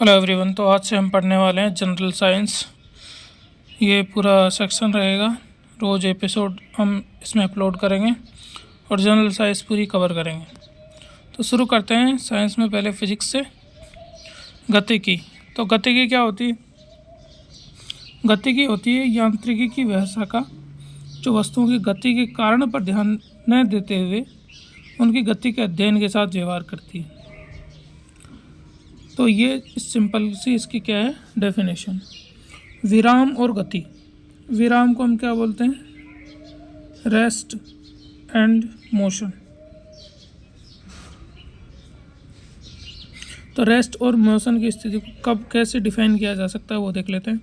Hello everyone. तो आज से हम पढ़ने वाले हैं जनरल साइंस। ये पूरा सेक्शन रहेगा, रोज़ एपिसोड हम इसमें अपलोड करेंगे और जनरल साइंस पूरी कवर करेंगे। तो शुरू करते हैं साइंस में। पहले फिजिक्स से गतिकी। तो गतिकी क्या होती है? गतिकी होती है यांत्रिकी की वह शाखा जो वस्तुओं की गति के कारण पर ध्यान न देते हुए उनकी गति के अध्ययन के साथ व्यवहार करती है। तो ये सिंपल सी इसकी क्या है डेफिनेशन। विराम और गति। विराम को हम क्या बोलते हैं? Rest and motion. तो रेस्ट और मोशन की स्थिति को कब कैसे डिफाइन किया जा सकता है वो देख लेते हैं।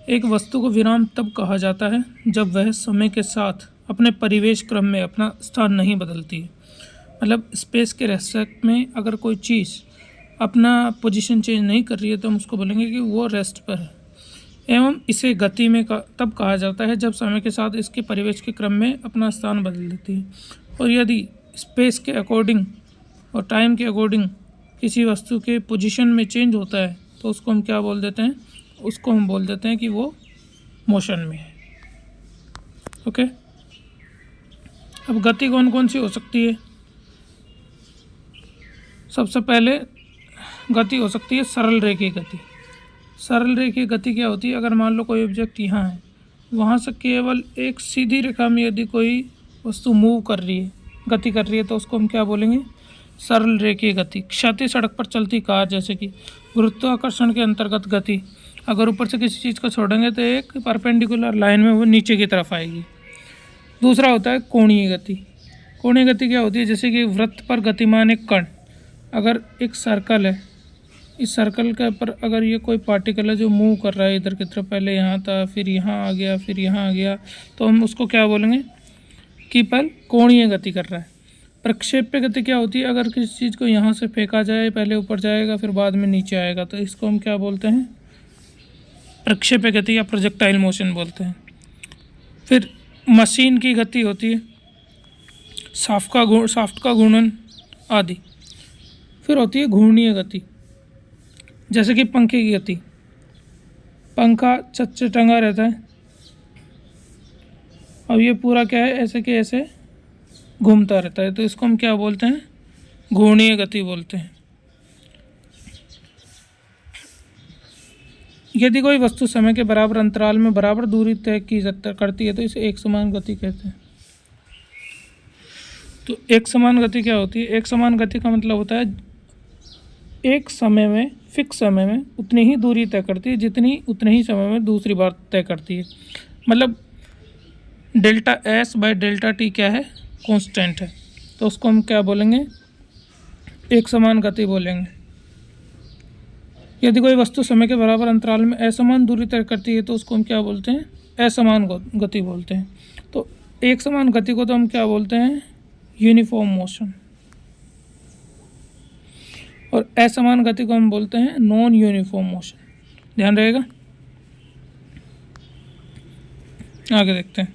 एक वस्तु को विराम तब कहा जाता है जब वह समय के साथ अपने परिवेश क्रम में अपना स्थान नहीं बदलती है। मतलब स्पेस के रेस्पेक्ट में अगर कोई चीज़ अपना पोजीशन चेंज नहीं कर रही है तो हम उसको बोलेंगे कि वो रेस्ट पर है। एवं इसे गति में तब कहा जाता है जब समय के साथ इसके परिवेश के क्रम में अपना स्थान बदल देती है। और यदि स्पेस के अकॉर्डिंग और टाइम के अकॉर्डिंग किसी वस्तु के पोजीशन में चेंज होता है तो उसको हम क्या बोल देते हैं? उसको हम बोल देते हैं कि वो मोशन में है। ओके। अब गति कौन कौन सी हो सकती है? सबसे पहले गति हो सकती है सरल रेखीय गति। सरल रेखीय गति क्या होती है? अगर मान लो कोई ऑब्जेक्ट यहाँ है, वहाँ से केवल एक सीधी रेखा में यदि कोई वस्तु मूव कर रही है, गति कर रही है, तो उसको हम क्या बोलेंगे? सरल रेखीय गति। क्षैतिज सड़क पर चलती कार, जैसे कि गुरुत्वाकर्षण के अंतर्गत गति। अगर ऊपर से किसी चीज़ को छोड़ेंगे तो एक परपेंडिकुलर लाइन में वो नीचे की तरफ आएगी। दूसरा होता है कोणीय गति। कोणीय गति क्या होती है? जैसे कि वृत्त पर गतिमान एक कण, अगर एक सर्कल है, इस सर्कल के ऊपर अगर ये कोई पार्टिकल है जो मूव कर रहा है इधर की तरफ, पहले यहाँ था, फिर यहाँ आ गया, फिर यहाँ आ गया, तो हम उसको क्या बोलेंगे? कि पर कोणीय गति कर रहा है। प्रक्षेप्य गति क्या होती है? अगर किसी चीज़ को यहाँ से फेंका जाए, पहले ऊपर जाएगा फिर बाद में नीचे आएगा, तो इसको हम क्या बोलते हैं? प्रक्षेप्य गति या प्रोजेक्टाइल मोशन बोलते हैं। फिर मशीन की गति होती है, शाफ्ट का घूर्णन आदि। फिर होती है घूर्णीय गति, जैसे कि पंखे की गति। पंखा छत से टंगा रहता है, अब ये पूरा क्या है, ऐसे के ऐसे घूमता रहता है, तो इसको हम क्या बोलते हैं? घूर्णीय गति बोलते हैं। यदि कोई वस्तु समय के बराबर अंतराल में बराबर दूरी तय करती है तो इसे एक समान गति कहते हैं। तो एक समान गति क्या होती है? एक समान गति का मतलब होता है एक समय में, फिक्स समय में उतनी ही दूरी तय करती है जितनी उतने ही समय में दूसरी बार तय करती है। मतलब delta S by delta T क्या है? कांस्टेंट है, तो उसको हम क्या बोलेंगे? एक समान गति बोलेंगे। यदि कोई वस्तु समय के बराबर अंतराल में असमान दूरी तय करती है तो उसको हम क्या बोलते हैं? असमान गति बोलते हैं। तो एक समान गति को तो हम क्या बोलते हैं? Uniform motion. और असमान गति को हम बोलते हैं नॉन यूनिफॉर्म मोशन। ध्यान रहेगा। आगे देखते हैं।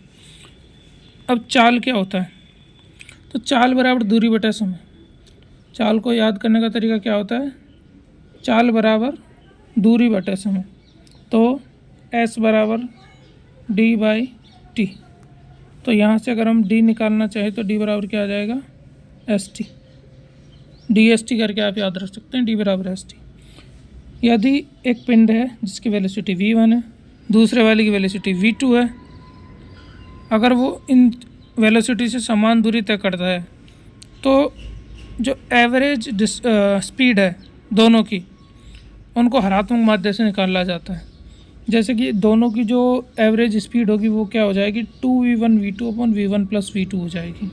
अब चाल क्या होता है? तो चाल बराबर दूरी बटा समय। चाल को याद करने का तरीका क्या होता है? चाल बराबर दूरी बटे समय। तो s बराबर d बाई टी। तो यहाँ से अगर हम d निकालना चाहें तो d बराबर क्या आ जाएगा? st। dsT करके आप याद रख सकते हैं, d बराबर st। यदि एक पिंड है जिसकी वेलोसिटी v1 है, दूसरे वाले की वेलोसिटी v2 है, अगर वो इन वेलोसिटी से समान दूरी तय करता है तो जो एवरेज स्पीड है दोनों की, उनको हरात्मक माध्य से निकाला जाता है। जैसे कि दोनों की जो एवरेज स्पीड होगी वो क्या हो जाएगी? 2v1 v2 upon v1 plus v2 हो जाएगी।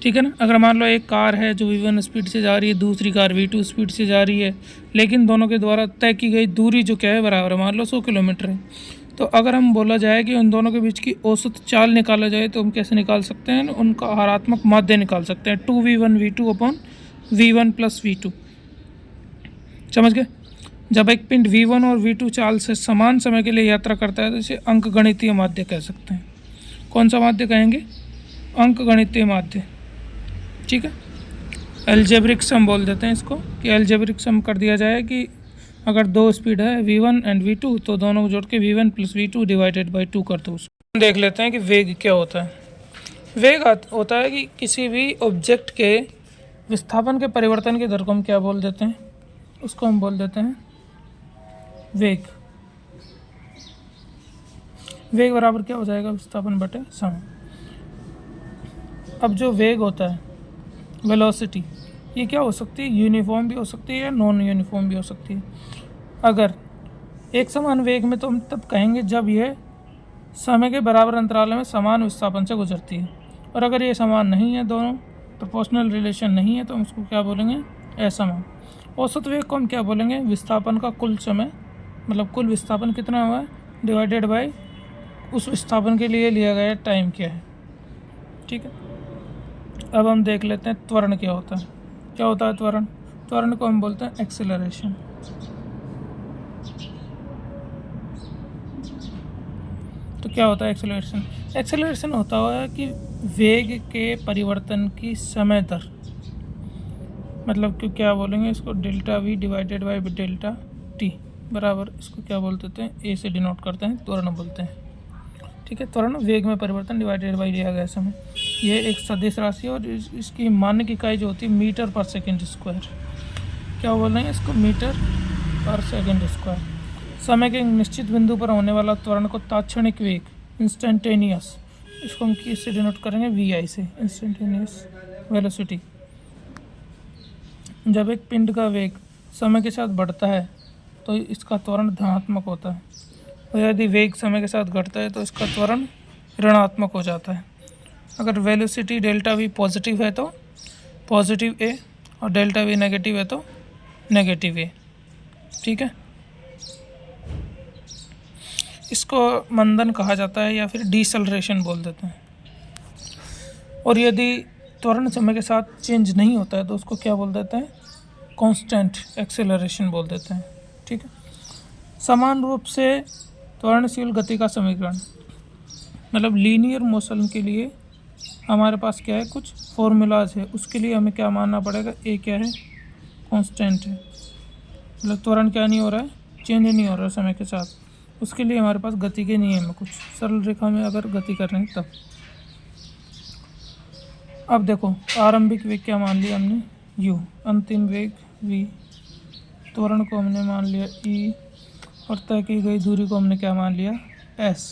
ठीक है ना। अगर मान लो एक कार है जो v1 स्पीड से जा रही है, दूसरी कार v2 स्पीड से जा रही है, लेकिन दोनों के द्वारा तय की गई दूरी जो क्या है बराबर है, मान लो 100 किलोमीटर है। तो अगर हम बोला जाए कि उन दोनों के बीच की औसत चाल निकाला जाए तो हम कैसे निकाल सकते हैं? उनका हरात्मक माध्य निकाल सकते हैं, 2v1 v2 upon v1 plus v2। समझ गए? जब एक पिंड v1 और v2 चाल से समान समय के लिए यात्रा करता है तो इसे अंकगणितीय माध्य कह सकते हैं। कौन सा माध्य कहेंगे? अंकगणितीय माध्य। ठीक है। एल्जेब्रिक सम बोल देते हैं इसको, कि एल्जेब्रिक सम कर दिया जाए कि अगर दो स्पीड है v1 एंड v2 तो दोनों को जोड़ के v1 plus v2 divided by 2 कर दो। उसको देख लेते हैं कि वेग क्या होता है। वेग होता है कि किसी भी ऑब्जेक्ट के विस्थापन के परिवर्तन की दर को हम क्या बोल देते हैं, उसको हम बोल देते हैं वेग। वेग बराबर क्या हो जाएगा, विस्थापन बटे समय। अब जो वेग होता है, वेलोसिटी, ये क्या हो सकती है, यूनिफॉर्म भी हो सकती है या नॉन यूनिफॉर्म भी हो सकती है। अगर एक समान वेग में तो हम तब कहेंगे जब ये समय के बराबर अंतराल में समान विस्थापन से गुजरती है, और अगर ये समान नहीं है, दोनों प्रोपोर्शनल रिलेशन नहीं है, तो हम उसको क्या बोलेंगे, असमान। औसत वेग को हम क्या बोलेंगे, विस्थापन का कुल समय, मतलब कुल विस्थापन कितना हुआ है डिवाइडेड बाय उस विस्थापन के लिए लिया गया टाइम क्या है। ठीक है, अब हम देख लेते हैं त्वरण क्या होता है। क्या होता है त्वरण? त्वरण को हम बोलते हैं एक्सेलरेशन। तो क्या होता है एक्सेलरेशन? एक्सेलरेशन होता है कि वेग के परिवर्तन की समय दर, मतलब कि क्या बोलेंगे इसको, delta we divided by delta T बराबर, इसको क्या बोल देते हैं, ए से डिनोट करते हैं, त्वरण बोलते हैं। ठीक है, त्वरण वेग में परिवर्तन डिवाइडेड बाई लिया गया समय। ये एक सदिश राशि है और इसकी मानक इकाई जो होती है मीटर पर सेकेंड स्क्वायर। क्या बोल रहे हैं इसको, मीटर पर सेकेंड स्क्वायर। समय के निश्चित बिंदु पर होने वाला त्वरण को तात्क्षणिक वेग, इंस्टेंटेनियस, इसको हम किससे डिनोट करेंगे, वी आई से, इंस्टेंटेनियस वेलोसिटी। जब एक पिंड का वेग समय के साथ बढ़ता है तो इसका त्वरण धनात्मक होता है, और यदि वेग समय के साथ घटता है तो इसका त्वरण ऋणात्मक हो जाता है। अगर वेलोसिटी डेल्टा वी पॉजिटिव है तो पॉजिटिव ए, और डेल्टा वी नेगेटिव है तो नेगेटिव ए। ठीक है, इसको मंदन कहा जाता है या फिर डिसेलरेशन बोल देते हैं। और यदि त्वरण समय के साथ चेंज नहीं होता है तो उसको क्या बोल देते हैं, कांस्टेंट एक्सेलरेशन बोल देते हैं। ठीक है, समान रूप से त्वरणशील गति का समीकरण, मतलब लीनियर मोशन के लिए हमारे पास क्या है, कुछ फॉर्मूलाज है। उसके लिए हमें क्या मानना पड़ेगा, ए क्या है, कांस्टेंट है, मतलब त्वरण क्या नहीं हो रहा है, चेंज नहीं हो रहा है समय के साथ। उसके लिए हमारे पास गति के नियम है, कुछ सरल रेखा में अगर गति कर रहे हैं तब। अब देखो, आरंभिक वेग क्या मान लिया हमने, u, अंतिम वेग v, त्वरण को हमने मान लिया e, और तय की गई दूरी को हमने क्या मान लिया, s।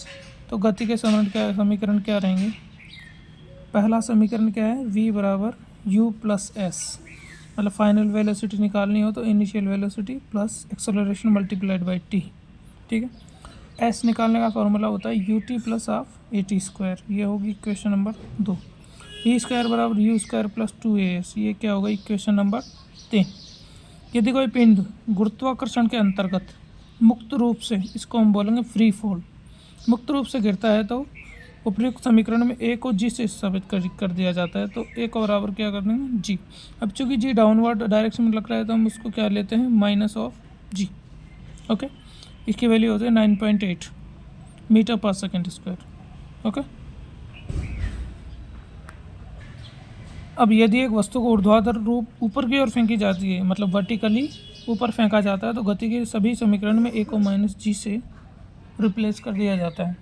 तो गति के समीकरण क्या रहेंगे, पहला समीकरण क्या है, v बराबर u प्लस एस, मतलब फाइनल वेलोसिटी निकालनी हो तो initial velocity plus acceleration multiplied by T. ठीक है, s निकालने का फॉर्मूला होता है U T plus half A T square, ये होगी इक्वेशन नंबर 2। v स्क्वायर बराबर यू स्क्वायर प्लस 2as, ये क्या होगा, इक्वेशन नंबर 3। यदि कोई पिंड गुरुत्वाकर्षण के अंतर्गत मुक्त रूप से, इसको हम बोलेंगे फ्री फॉल, मुक्त रूप से गिरता है तो उपयुक्त समीकरण में ए को जी से साबित कर दिया जाता है। तो ए को बराबर क्या कर देंगे, जी। अब चूंकि जी डाउनवर्ड डायरेक्शन में लग रहा है तो हम उसको क्या लेते हैं, माइनस ऑफ जी। ओके, इसकी वैल्यू होती है 9.8 मीटर पर सेकेंड स्क्वायर। ओके, अब यदि एक वस्तु को ऊर्ध्वाधर रूप ऊपर की ओर फेंकी जाती है, मतलब वर्टिकली ऊपर फेंका जाता है, तो गति के सभी समीकरण में ए को माइनस जी से रिप्लेस कर दिया जाता है।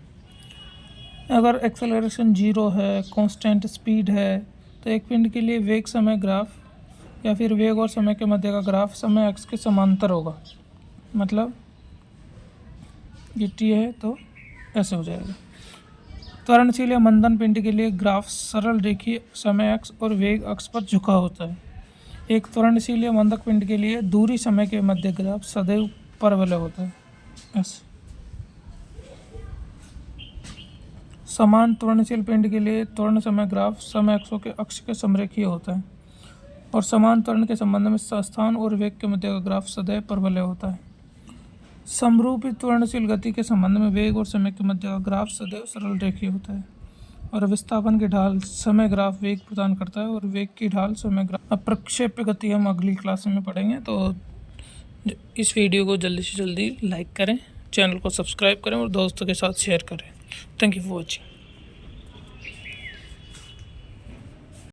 अगर एक्सेलरेशन 0 है, कांस्टेंट स्पीड है, तो एक पिंड के लिए वेग समय ग्राफ या फिर वेग और समय के मध्य का ग्राफ समय अक्ष के समांतर होगा। मतलब ये टी है तो ऐसे हो जाएगा। त्वरणशील या मंदन पिंड के लिए ग्राफ सरल रेखीय समय अक्ष और वेग अक्ष पर झुका होता है। एक त्वरणशील या मंदक पिंड के लिए दूरी समय के मध्य ग्राफ सदैव परवलय होता है, ऐसे। समान त्वरणशील पिंड के लिए त्वरण समय ग्राफ समय अक्षों के अक्ष के समरेखीय होता है, और समान त्वरण के संबंध में स्थान और वेग के मध्य का ग्राफ सदैव परवलय होता है। समरूपी त्वरणशील गति के संबंध में वेग और समय के मध्य का ग्राफ सदैव सरल रेखीय होता है, और विस्थापन की ढाल समय ग्राफ वेग प्रदान करता है और वेग की ढाल समय ग्राफ। अब प्रक्षेप्य गति हम अगली क्लास में पढ़ेंगे, तो इस वीडियो को जल्दी से जल्दी लाइक करें, चैनल को सब्सक्राइब करें और दोस्तों के साथ शेयर करें। Thank you for watching.